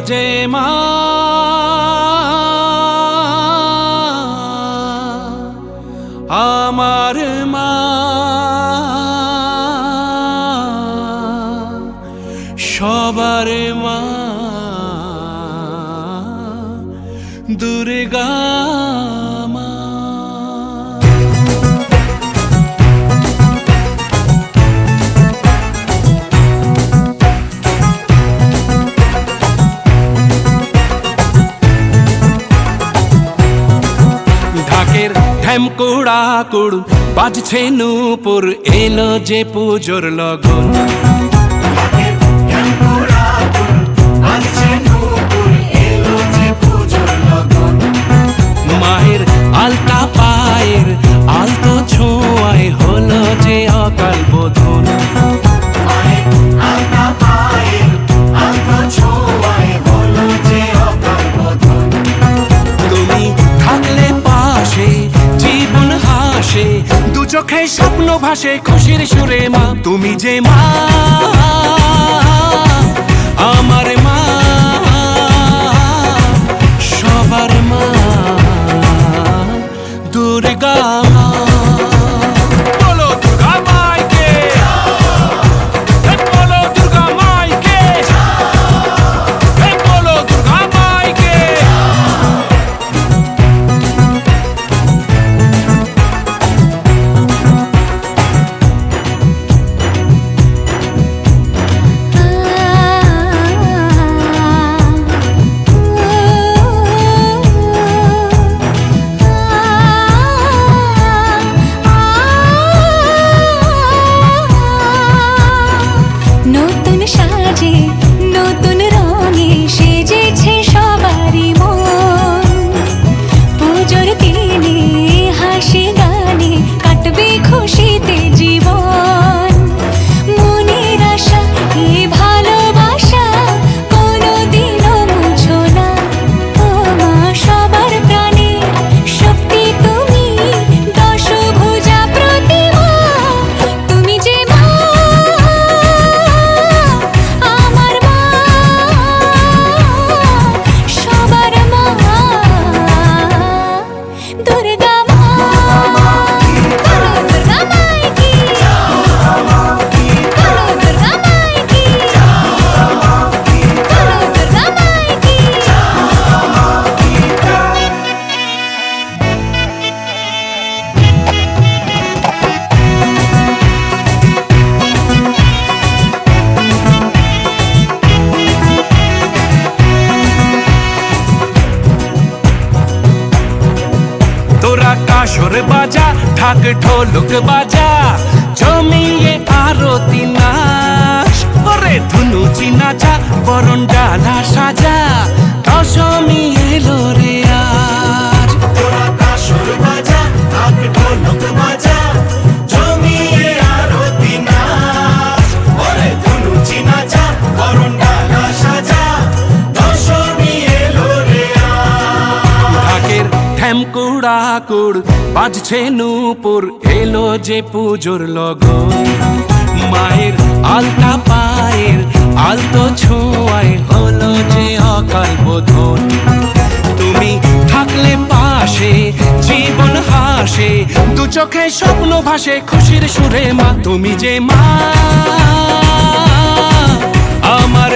যে মা আমার মা সবার মা দুর্গা মা। ঢাকের ঢ্যামকুড়া কুড় বাজছে নূপুর এলো যে পুজোর লগন। মায়ের আলতা পায়ের আলতো ছোঁয়ায় হলো যে অকাল বোধন। তুমি থাকলে পাশে জীবন হাসে, দু চোখে স্বপ্ন ভাসে খুশির সুরে মা। তুমি যে মা আমার মা সবার মা দুর্গা মা। বলো দুর্গা মাইকে, বলো দুর্গা মাইকে, বলো দুর্গা মাইকে। নতুন সাজে নতুন রঙে সেজেছে সবারই মন। পুজোর দিনে হাসি গানে কাটবে খুশিতে জীবন। মনের আশা এ ভালোবাসা কোনোদিনও মুছো না। ও মা সবার প্রাণে শক্তি তুমি, দশভুজা প্রতিমা। তুমি যে মা আমার মা সবার মা দুর্গা মা। বলো দুর্গা মাইকি, বলো দুর্গা মাইকি, বলো দুর্গা মাইকি। তোরা কাসর বাজা ঢাক ঢোলক বাজা জমিয়ে আরতি নাচ। ওরে ধুনুচি নাচা বরণ ডালা সাজা দশমী এলো রে আজ। তোরা কাসর বাজা ঢাক ঢোলক বাজা জমিয়ে আরতি নাচ। ওরে ধুনুচি নাচা বরণ ডালা সাজা দশমী এলো রে আজ। ঢাকের ঢ্যামকুড়া কুড় বাজছে নূপুর এলো যে পুজোর লগন। মায়ের আলতা পায়ের আলতো ছোঁয়ায় হলো যে অকাল বোধন। তুমি থাকলে পাশে জীবন হাসে, দু চোখে স্বপ্ন ভাসে খুশির সুরে মা। তুমি যে মা আমার